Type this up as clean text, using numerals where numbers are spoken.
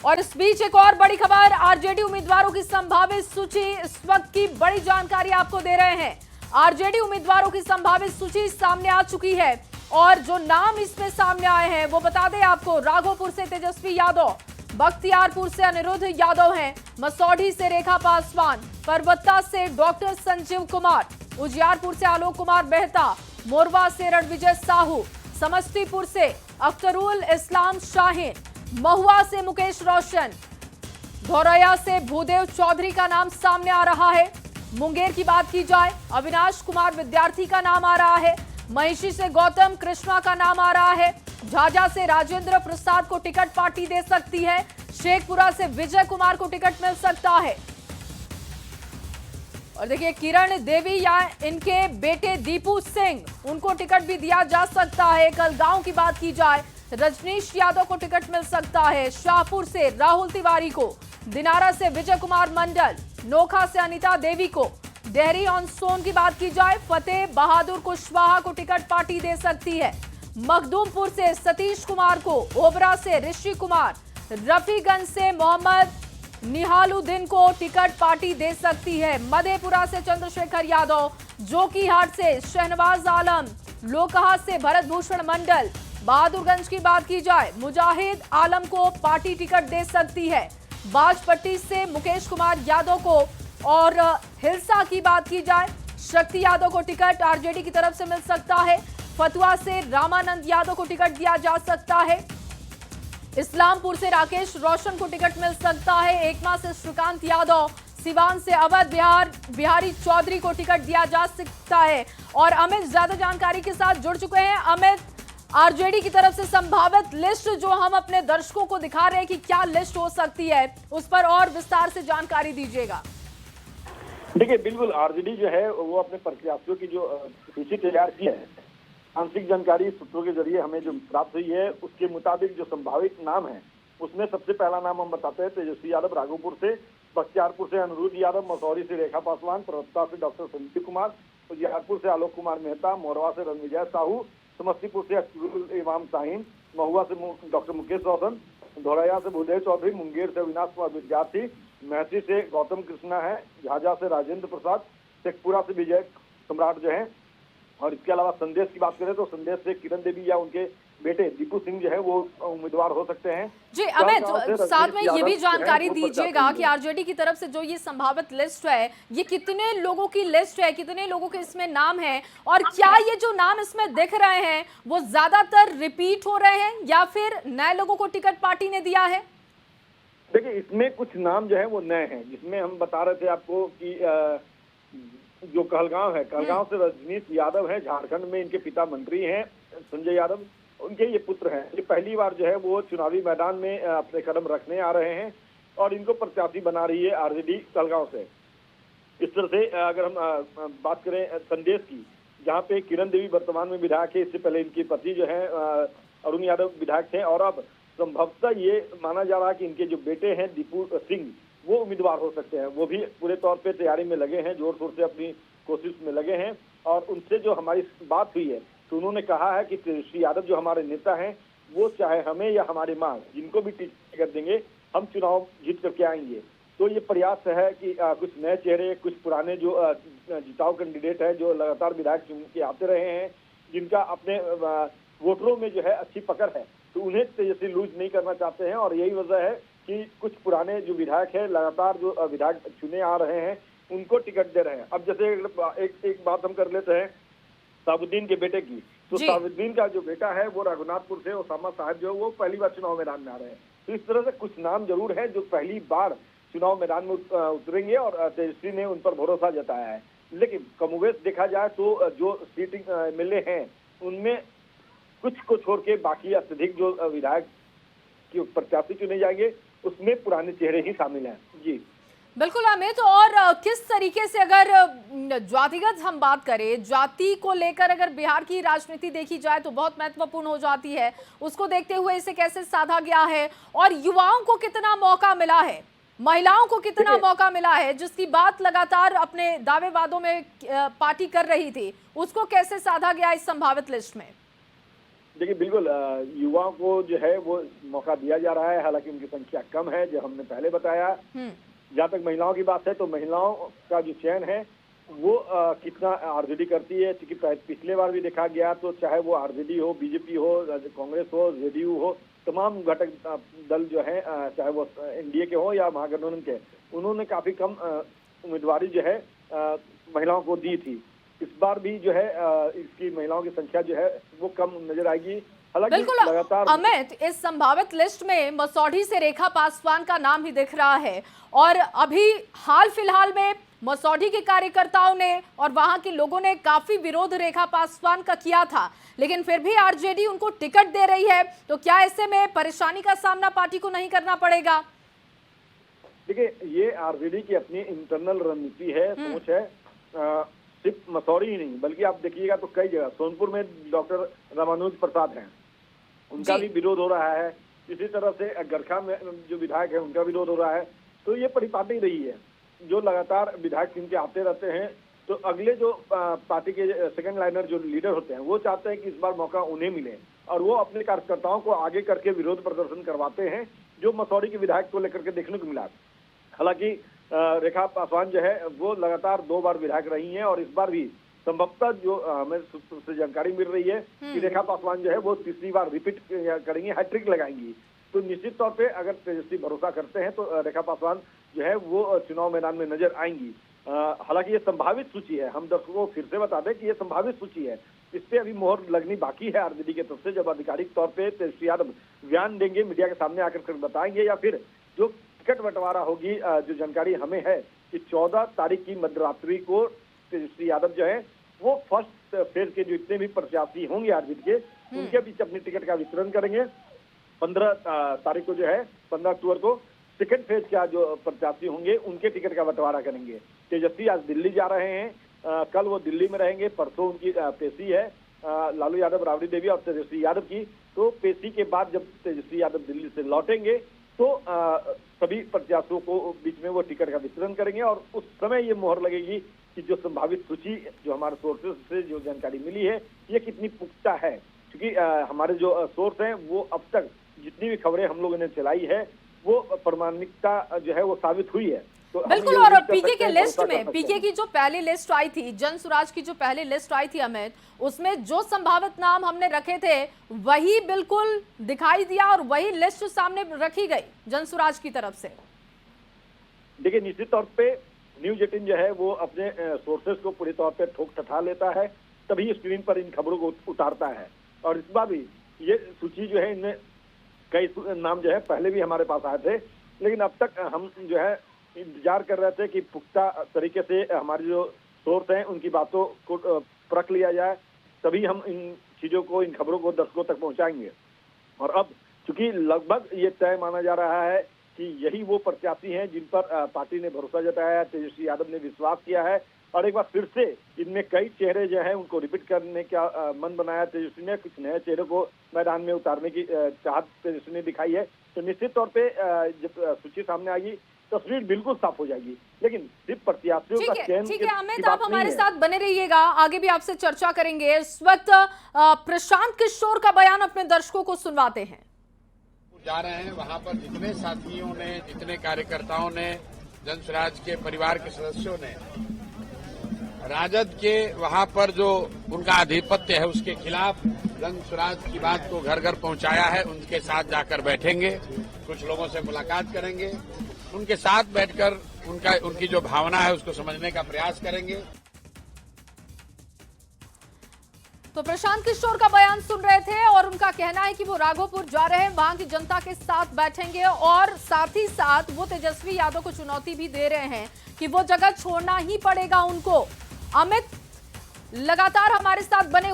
और इस बीच एक और बड़ी खबर, आरजेडी उम्मीदवारों की संभावित सूची, इस वक्त की बड़ी जानकारी आपको दे रहे हैं। आरजेडी उम्मीदवारों की संभावित सूची सामने आ चुकी है और जो नाम इसमें सामने आए हैं वो बता दें आपको। राघोपुर से तेजस्वी यादव, बख्तियारपुर से अनिरुद्ध यादव हैं, मसौढ़ी से रेखा पासवान, परबत्ता से डॉक्टर संजीव कुमार, उजियारपुर से आलोक कुमार मेहता, मोरवा से रणविजय साहू, समस्तीपुर से अख्तरुल इस्लाम शाहीन, महुआ से मुकेश रोशन, धौरैया से भूदेव चौधरी का नाम सामने आ रहा है। मुंगेर की बात की जाए, अविनाश कुमार विद्यार्थी का नाम आ रहा है। महिषी से गौतम कृष्णा का नाम आ रहा है। झाझा से राजेंद्र प्रसाद को टिकट पार्टी दे सकती है। शेखपुरा से विजय कुमार को टिकट मिल सकता है। और देखिए, किरण देवी या इनके बेटे दीपू सिंह, उनको टिकट भी दिया जा सकता है। कलगांव की बात की जाए, रजनीश यादव को टिकट मिल सकता है। शाहपुर से राहुल तिवारी को, दिनारा से विजय कुमार मंडल, नोखा से अनीता देवी को, डेहरी ऑन सोन की बात की जाए, फतेह बहादुर कुशवाहा को टिकट पार्टी दे सकती है। मखदूमपुर से सतीश कुमार को, ओबरा से ऋषि कुमार, रफीगंज से मोहम्मद निहालुद्दीन को टिकट पार्टी दे सकती है। मधेपुरा से चंद्रशेखर यादव, जोकीहाट से शहनवाज आलम, लोकहा से भरत भूषण मंडल, बहादुरगंज की बात की जाए, मुजाहिद आलम को पार्टी टिकट दे सकती है। बाजपट्टी से मुकेश कुमार यादव को, और हिलसा की बात की जाए, शक्ति यादव को टिकट आरजेडी की तरफ से मिल सकता है। फतुआ से रामानंद यादव को टिकट दिया जा सकता है। इस्लामपुर से राकेश रोशन को टिकट मिल सकता है। एकमा से श्रीकांत यादव, सिवान से अवध बिहारी चौधरी को टिकट दिया जा सकता है। और अमित ज्यादा जानकारी के साथ जुड़ चुके हैं। अमित, आरजेडी की तरफ से संभावित लिस्ट जो हम अपने दर्शकों को दिखा रहे हैं कि क्या लिस्ट हो सकती है, उस पर और विस्तार से जानकारी दीजिएगा। देखिए, बिल्कुल आरजेडी जो है वो अपने प्रत्याशियों की जो सूची तैयार की है, आंशिक जानकारी सूत्रों के जरिए हमें जो प्राप्त हुई है उसके मुताबिक जो संभावित नाम है उसमें सबसे पहला नाम हम बताते हैं तेजस्वी यादव राघोपुर से, बख्तियारपुर से अनिरुद्ध यादव, मसौरी से रेखा पासवान, परबत्ता से डॉक्टर संजीव कुमार, उजियारपुर से आलोक कुमार मेहता, मोरवा से रणविजय साहू, समस्तीपुर से अख्तरुल इस्लाम शाहीन, महुआ से डॉक्टर मुकेश रोशन, धौरैया से भूदेव चौधरी, मुंगेर से अविनाश कुमार विद्यार्थी, महसी से गौतम कृष्णा है, झाझा से राजेंद्र प्रसाद, शेखपुरा से विजय सम्राट जो है। और इसके अलावा संदेश की बात करें तो संदेश से किरण देवी या उनके बेटे दीपू सिंह जो है वो उम्मीदवार हो सकते हैं। जी अमित, साथ में ये भी जानकारी दीजिएगा कि आरजेडी की तरफ से जो ये संभावित लिस्ट है, ये कितने लोगों की लिस्ट है, कितने लोगों के इसमें नाम हैं, और क्या ये जो नाम इसमें दिख रहे हैं वो ज्यादातर रिपीट हो रहे हैं या फिर नए लोगों को टिकट पार्टी ने दिया है? देखिए, इसमें कुछ नाम जो है वो नए हैं, जिसमें हम बता रहे थे आपको कि जो कहलगांव है, कहलगांव से रजनीश यादव है, झारखंड में इनके पिता मंत्री हैं संजय यादव, उनके ये पुत्र हैं। ये पहली बार जो है वो चुनावी मैदान में अपने कदम रखने आ रहे हैं और इनको प्रत्याशी बना रही है आरजेडी कहलगांव से। इस तरह से अगर हम बात करें संदेश की, जहाँ पे किरण देवी वर्तमान में विधायक है, इससे पहले इनके पति जो है अरुण यादव विधायक थे, और अब संभवतः ये माना जा रहा है कि इनके जो बेटे हैं दीपू सिंह वो उम्मीदवार हो सकते हैं। वो भी पूरे तौर पे तैयारी में लगे हैं, जोर शोर से अपनी कोशिश में लगे हैं। और उनसे जो हमारी बात हुई है तो उन्होंने कहा है कि तेजस्वी यादव जो हमारे नेता हैं वो चाहे हमें या हमारी मां जिनको भी टिकट देंगे हम चुनाव जीत करके आएंगे। तो ये प्रयास है कि कुछ नए चेहरे, कुछ पुराने जो जिताऊ कैंडिडेट है जो लगातार विधायक चुन के आते रहे हैं, जिनका अपने वोटरों में जो है अच्छी पकड़ है, तो उन्हें तेजस्वी लूज नहीं करना चाहते हैं। और यही वजह है कि कुछ पुराने जो विधायक है, लगातार जो विधायक चुने आ रहे हैं, उनको टिकट दे रहे हैं। अब जैसे एक बात हम कर लेते हैं साबुद्दीन के बेटे की, तो साबुद्दीन का जो बेटा है वो रघुनाथपुर से ओसामा साहब जो है वो पहली बार चुनाव मैदान में आ रहे हैं। तो इस तरह से कुछ नाम जरूर है जो पहली बार चुनाव मैदान में उतरेंगे और तेजस्वी ने उन पर भरोसा जताया है। लेकिन कमोवेश देखा जाए तो जो सीटिंग एमएलए हैं उनमें कुछ को छोड़ के बाकी अत्यधिक जो विधायक की प्रत्याशी चुने जाएंगे उसमें पुराने चेहरे ही शामिल हैं। जी बिल्कुल अमित, और किस तरीके से अगर जातिगत हम बात करें, जाति को लेकर अगर बिहार की राजनीति देखी जाए तो बहुत महत्वपूर्ण हो जाती है, उसको देखते हुए इसे कैसे साधा गया है और युवाओं को कितना मौका मिला है, महिलाओं को कितना मौका मिला है, जिसकी बात लगातार अपने दावे वादों में पार्टी कर रही थी, उसको कैसे साधा गया इस संभावित लिस्ट में? देखिए बिल्कुल युवाओं को जो है वो मौका दिया जा रहा है, हालांकि उनकी संख्या कम है, जो हमने पहले बताया। जहाँ तक महिलाओं की बात है तो महिलाओं का जो चयन है वो कितना आरजेडी करती है, क्योंकि पिछले बार भी देखा गया तो चाहे वो आरजेडी हो, बीजेपी हो, कांग्रेस हो, जेडीयू हो, तमाम घटक दल जो है चाहे वो एनडीए के हो या महागठबंधन के, उन्होंने काफी कम उम्मीदवारी जो है महिलाओं को दी थी। इस बार भी जो है इसकी महिलाओं की संख्या जो है वो कम नजर आएगी। हालांकि बिल्कुल लगातार अमित, इस संभावित लिस्ट में मसौढ़ी से रेखा पासवान का नाम ही दिख रहा है और अभी हाल फिलहाल में मसौढ़ी के कार्यकर्ताओं ने और वहां के लोगों ने काफी विरोध रेखा पासवान का किया था, लेकिन फिर भी आरजेडी उनको टिकट दे रही है। तो क्या ऐसे में परेशानी का सामना पार्टी को नहीं करना पड़ेगा? देखिए ये आरजेडी की अपनी इंटरनल रणनीति है, सोच है। सिर्फ मसौढ़ी ही नहीं बल्कि आप देखिएगा तो कई जगह, सोनपुर में डॉक्टर रामानुज प्रसाद हैं, उनका भी विरोध हो रहा है। इसी तरह से गरखा में जो विधायक है उनका विरोध हो रहा है। तो ये परिपाटी रही है, जो लगातार विधायक चुन के आते रहते हैं। तो अगले जो पार्टी के सेकंड लाइनर जो लीडर होते हैं वो चाहते हैं कि इस बार मौका उन्हें मिले और वो अपने कार्यकर्ताओं को आगे करके विरोध प्रदर्शन करवाते हैं, जो मसौढ़ी के विधायक को लेकर के देखने को मिला। हालांकि रेखा पासवान जो है वो लगातार 2 बार विधायक रही हैं और इस बार भी संभवतः जो हमें सूत्र से जानकारी मिल रही है कि रेखा पासवान जो है वो तीसरी बार रिपीट करेंगी, हैट्रिक लगाएंगी। तो निश्चित तौर पे अगर तेजस्वी भरोसा करते हैं तो रेखा पासवान जो है वो चुनाव मैदान में नजर आएंगी। हालांकि ये संभावित सूची है, हम दर्शकों को फिर से बता दें कि ये संभावित सूची है, इस पे अभी मोहर लगनी बाकी है आरजेडी की तरफ से। जब आधिकारिक तौर पे तेजस्वी यादव बयान देंगे, मीडिया के सामने आकर बताएंगे, या फिर जो टिकट बंटवारा होगी, जो जानकारी हमें है कि 14 तारीख की मध्यरात्रि को तेजस्वी यादव जो है वो फर्स्ट फेज के जो इतने भी प्रत्याशी होंगे आरजेडी के, उनके बीच अपनी टिकट का वितरण करेंगे। 15 तारीख को जो है 15 अक्टूबर को सेकंड फेज का जो प्रत्याशी होंगे उनके टिकट का बंटवारा करेंगे। तेजस्वी आज दिल्ली जा रहे हैं, कल वो दिल्ली में रहेंगे, परसों उनकी पेशी है लालू यादव, राबड़ी देवी और तेजस्वी यादव की। तो पेशी के बाद जब तेजस्वी यादव दिल्ली से लौटेंगे तो सभी प्रत्याशियों को बीच में वो टिकट का वितरण करेंगे और उस समय ये मोहर लगेगी कि जो संभावित सूची जो हमारे सोर्सेज से जो जानकारी मिली है ये कितनी पुख्ता है। क्योंकि हमारे जो सोर्स हैं वो अब तक जितनी भी खबरें हम लोगों ने चलाई है वो प्रामाणिकता जो है वो साबित हुई है। तो बिल्कुल, और पीके के लिस्ट में, पीके की जो पहली लिस्ट आई थी, जन स्वराज की जो पहली लिस्ट आई थी अमित, उसमें जो संभावित नाम हमने रखे थे वही बिल्कुल दिखाई दिया और वही लिस्ट सामने रखी गई जन स्वराज की तरफ से। देखिए निश्चित तौर पे न्यूज 18 जो है वो अपने सोर्सेस को पूरी तौर पे ठोक ठठा लेता है, तभी स्क्रीन पर इन खबरों को उतारता है। और इस बार भी ये सूची जो है इनमें कई नाम जो है पहले भी हमारे पास आए थे, लेकिन अब तक हम जो है इंतजार कर रहे थे कि पुख्ता तरीके से हमारे जो सोर्स हैं उनकी बातों को परख लिया जाए, तभी हम इन चीजों को, इन खबरों को दर्शकों तक पहुंचाएंगे। और अब चूंकि लगभग ये तय माना जा रहा है कि यही वो प्रत्याशी हैं जिन पर पार्टी ने भरोसा जताया है, तेजस्वी यादव ने विश्वास किया है और एक बार फिर से इनमें कई चेहरे जो हैं उनको रिपीट करने का मन बनाया तेजस्वी ने। कुछ नए चेहरों को मैदान में उतारने की चाहत तेजस्वी ने दिखाई है। तो निश्चित तौर पे जब सूची सामने आएगी तस्वीर बिल्कुल साफ हो जाएगी, लेकिन सिर्फ प्रत्याशियों का चयन। ठीक है अमित, आप हमारे साथ बने रहिएगा, आगे भी आपसे चर्चा करेंगे। इस वक्त प्रशांत किशोर का बयान अपने दर्शकों को सुनवाते हैं। जा रहे हैं वहां पर जितने साथियों ने, जितने कार्यकर्ताओं ने, जन स्वराज के परिवार के सदस्यों ने राजद के वहां पर जो उनका आधिपत्य है उसके खिलाफ जन स्वराज की बात को घर घर पहुंचाया है, उनके साथ जाकर बैठेंगे, कुछ लोगों से मुलाकात करेंगे, उनके साथ बैठकर उनकी जो भावना है उसको समझने का प्रयास करेंगे। तो प्रशांत किशोर का बयान सुन रहे थे और उनका कहना है कि वो राघोपुर जा रहे हैं, वहां की जनता के साथ बैठेंगे और साथ ही साथ वो तेजस्वी यादव को चुनौती भी दे रहे हैं कि वो जगह छोड़ना ही पड़ेगा उनको। अमित लगातार हमारे साथ बने